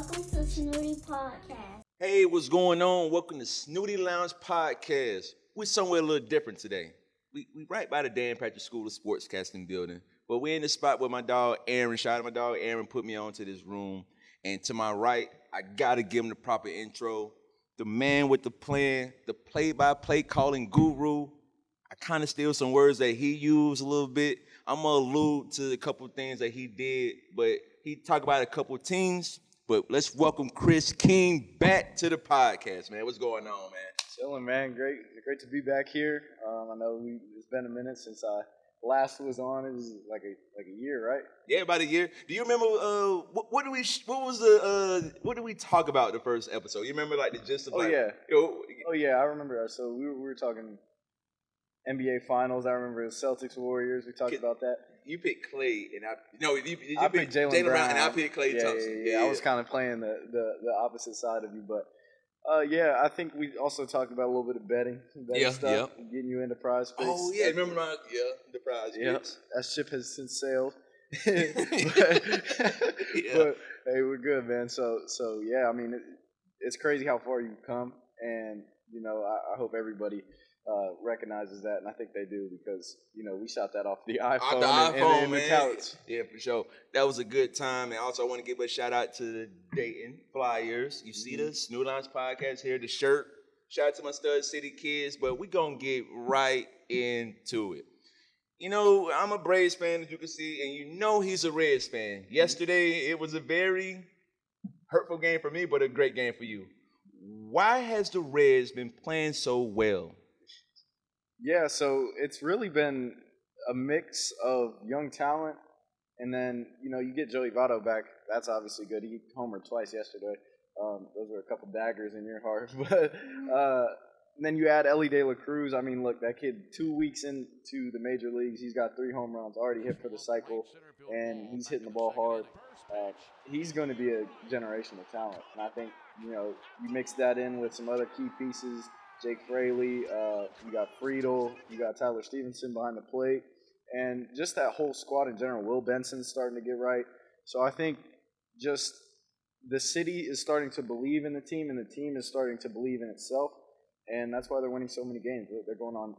welcome to Snooty Podcast. Hey, what's going on? Welcome to Snooty Lounge Podcast. We're somewhere a little different today. We right by the Dan Patrick School of Sportscasting building, but we're in the spot where my dog Aaron, shout out my dog Aaron, put me onto this room. And to my right, I gotta give him the proper intro. The man with the plan, the play-by-play calling guru. I kind of steal some words that he used a little bit. I'm gonna allude to a couple of things that he did, but he talked about a couple of teams. But let's welcome Chris King back to the podcast, man. What's going on, man? Chilling, man. Great to be back here. I know it's been a minute since I last was on. It was like a year, right? Yeah, about a year. Do you remember what did we talk about the first episode? You remember like the gist of like? Oh yeah, I remember. So we were talking NBA Finals. I remember the Celtics Warriors. We talked about that. You picked Clay, and I picked Jaylen Brown, and I picked Clay Thompson. Yeah. I was kind of playing the opposite side of you, but I think we also talked about a little bit of betting stuff, getting you into prize picks. Oh yeah, remember the prize picks. That ship has since sailed. but hey, we're good, man. So yeah, I mean, it's crazy how far you've come, and I hope everybody recognizes that, and I think they do because we shot that off the iPhone, and the couch. Yeah, for sure. That was a good time, and also I want to give a shout out to the Dayton Flyers. You see the Snoot Lounge podcast here, the shirt. Shout out to my Stud City kids, but we gonna get right into it. I'm a Braves fan, as you can see, and he's a Reds fan. Yesterday, it was a very hurtful game for me, but a great game for you. Why has the Reds been playing so well? Yeah, so it's really been a mix of young talent, and then, you get Joey Votto back. That's obviously good. He homered twice yesterday. Those were a couple daggers in your heart. But then you add Ellie De La Cruz. I mean, look, that kid 2 weeks into the major leagues, he's got 3 home runs, already hit for the cycle, and he's hitting the ball hard. He's going to be a generational talent, and I think, you mix that in with some other key pieces. Jake Fraley, you got Friedel, you got Tyler Stevenson behind the plate, and just that whole squad in general. Will Benson's starting to get right. So I think just the city is starting to believe in the team, and the team is starting to believe in itself, and that's why they're winning so many games. They're going on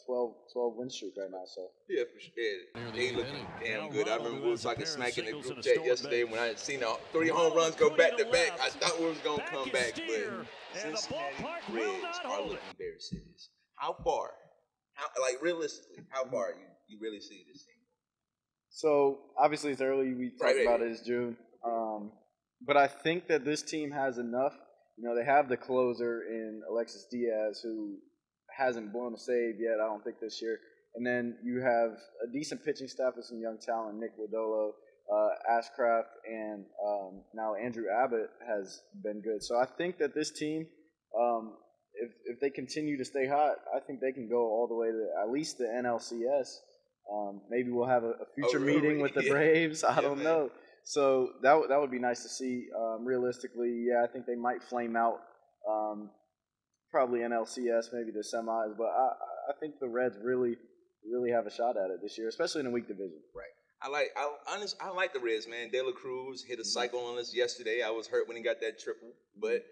12 win streak right now. So yeah, for sure. Yeah, they looking damn good. I remember we was talking smack in the group chat yesterday when I had seen 3 home runs go back to back. I thought we was gonna come back, but Cincinnati Reds are looking very serious. How far? Realistically, how far you really see this team? So obviously it's early. We talked about it as June, but I think that this team has enough. They have the closer in Alexis Diaz, who hasn't blown a save yet, I don't think, this year. And then you have a decent pitching staff with some young talent, Nick Lodolo, Ashcraft, and now Andrew Abbott has been good. So I think that this team, if they continue to stay hot, I think they can go all the way to at least the NLCS. Maybe we'll have a future meeting with the Braves. I don't know. So that would be nice to see. Realistically, I think they might flame out probably NLCS, maybe the semis. But I think the Reds really have a shot at it this year, especially in a weak division. Right. I like the Reds, man. De La Cruz hit a cycle on us yesterday. I was hurt when he got that triple, but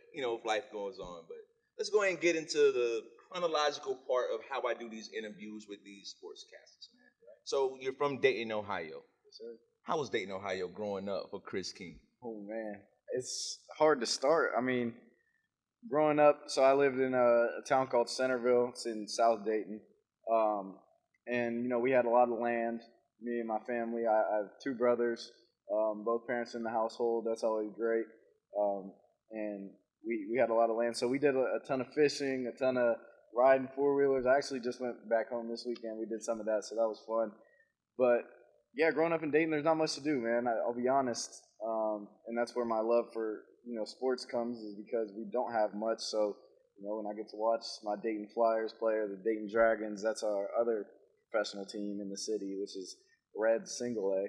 life goes on. But let's go ahead and get into the chronological part of how I do these interviews with these sportscasters, man. So you're from Dayton, Ohio. Yes, sir. How was Dayton, Ohio growing up for Chris King? Oh, man. It's hard to start. I mean, growing up, so I lived in a town called Centerville. It's in South Dayton. And, we had a lot of land, me and my family. I have 2 brothers, both parents in the household. That's always great. And we had a lot of land. So we did a ton of fishing, a ton of riding 4-wheelers. I actually just went back home this weekend. We did some of that, so that was fun. But yeah, growing up in Dayton, there's not much to do, man. I'll be honest, and that's where my love for sports comes, is because we don't have much. So when I get to watch my Dayton Flyers play, or the Dayton Dragons, that's our other professional team in the city, which is Reds Single A.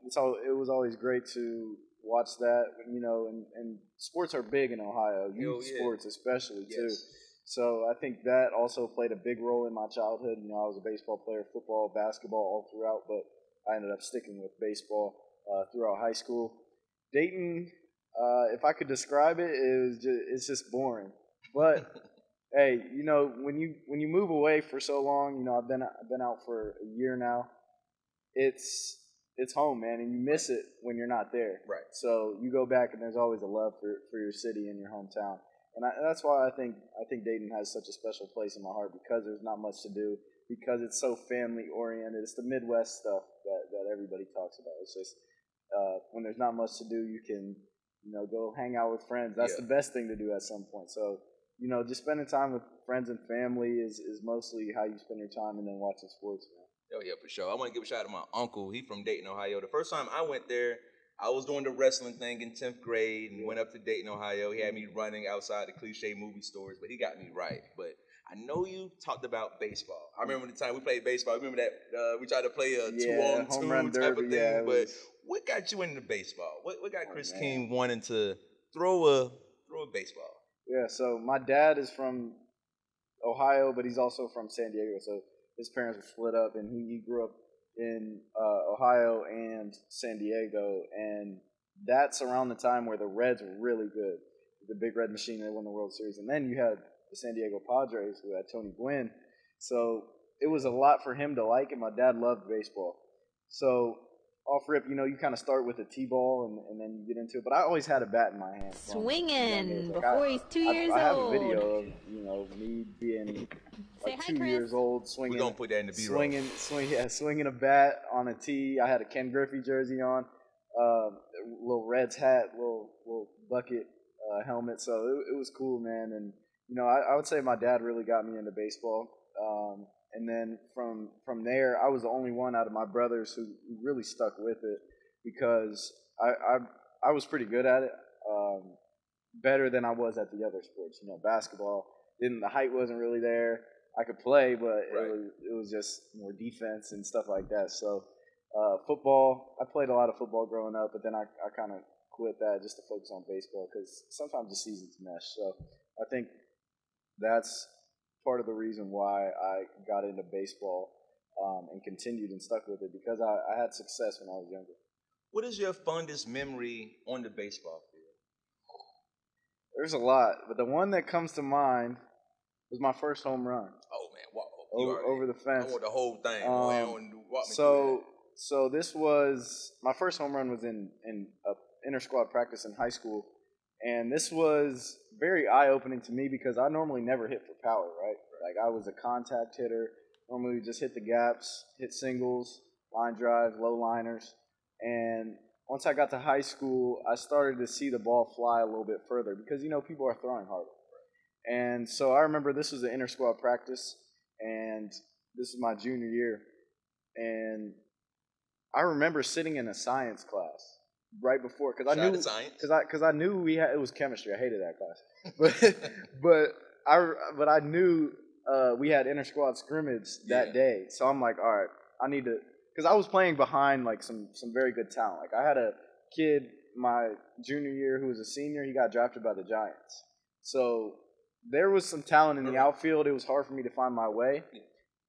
It was always great to watch that, and sports are big in Ohio, youth sports especially too. So I think that also played a big role in my childhood. I was a baseball player, football, basketball, all throughout, but I ended up sticking with baseball throughout high school. Dayton, If I could describe it, it's just boring. But hey, when you move away for so long, I've been out for a year now. It's home, man, and you miss it when you're not there. Right. So you go back, and there's always a love for your city and your hometown, and that's why I think Dayton has such a special place in my heart because there's not much to do, because it's so family oriented. It's the Midwest stuff that everybody talks about. It's just when there's not much to do, you can go hang out with friends. That's the best thing to do at some point. So just spending time with friends and family is mostly how you spend your time, and then watching sports, man. Oh yeah, for sure. I want to give a shout out to my uncle. He from Dayton, Ohio. The first time I went there, I was doing the wrestling thing in 10th grade and went up to Dayton, Ohio. He had me running outside the cliche movie stores, but he got me right. But I know you talked about baseball. I remember the time we played baseball. I remember that we tried to play a home run 2-on-2 type derby, of thing. yeah, but what got you into baseball? What got Chris man. King wanting to throw a baseball? Yeah, so my dad is from Ohio, but he's also from San Diego. So his parents were split up, and he grew up in Ohio and San Diego, and that's around the time where the Reds were really good. The Big Red Machine, they won the World Series, and then you had the San Diego Padres, who had Tony Gwynn. So it was a lot for him to like, and my dad loved baseball. So off rip, you kind of start with a T-ball, and then you get into it. But I always had a bat in my hand. Swinging before he's 2 years old. I have a video of me being like 2 years old, swinging. We're gonna put that in the B-roll. Swinging a bat on a tee. I had a Ken Griffey jersey on, a little Reds hat, little bucket helmet. So it was cool, man. And I would say my dad really got me into baseball. And then from there, I was the only one out of my brothers who really stuck with it because I was pretty good at it, better than I was at the other sports. Basketball, the height wasn't really there. I could play, but it was just more defense and stuff like that. So football, I played a lot of football growing up, but then I kind of quit that just to focus on baseball because sometimes the seasons mesh. So I think that's part of the reason why I got into baseball and continued and stuck with it because I had success when I was younger. What is your fondest memory on the baseball field? There's a lot, but the one that comes to mind was my first home run. Oh man, over the fence. I want the whole thing. Walk me through that. So this was my first home run was in inter squad practice in high school. And this was very eye-opening to me because I normally never hit for power, right? Like, I was a contact hitter. Normally, just hit the gaps, hit singles, line drives, low liners. And once I got to high school, I started to see the ball fly a little bit further because, people are throwing harder. And so I remember this was an inter-squad practice, and this is my junior year. And I remember sitting in a science class right before because I knew it was chemistry. I hated that class, but I knew we had inter squad scrimmage that day. So I'm like, all right, I need to because I was playing behind like some very good talent. Like I had a kid my junior year who was a senior. He got drafted by the Giants. So there was some talent in the outfield. It was hard for me to find my way,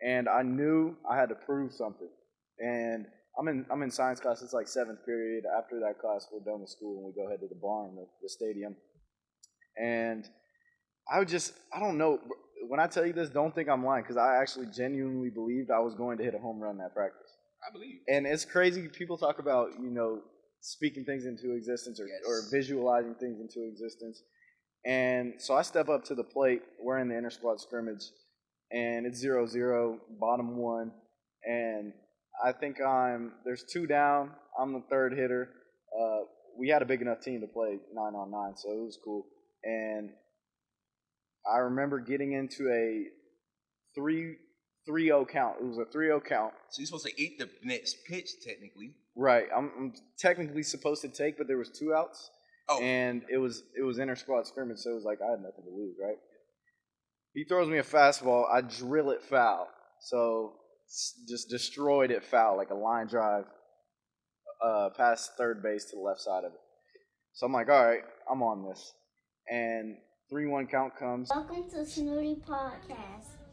and I knew I had to prove something. And I'm in science class. It's like seventh period. After that class, we're done with school and we go head to the barn, the stadium. And I don't know. When I tell you this, don't think I'm lying because I actually genuinely believed I was going to hit a home run that practice. I believe. And it's crazy. People talk about speaking things into existence or visualizing things into existence. And so I step up to the plate. We're in the inter squad scrimmage, and it's 0-0, bottom one, and I think there's two down. I'm the third hitter. We had a big enough team to play 9-on-9, so it was cool. And I remember getting into a 3-0 count. It was a 3-0 count. So you're supposed to eat the next pitch, technically. Right. I'm technically supposed to take, but there was 2 outs. Oh. And it was inter squad scrimmage, so it was like I had nothing to lose, right? He throws me a fastball. I drill it foul. So just destroyed it foul, like a line drive past third base to the left side of it. So I'm like, all right, I'm on this. And 3-1 count comes. Welcome to Snooty Podcast.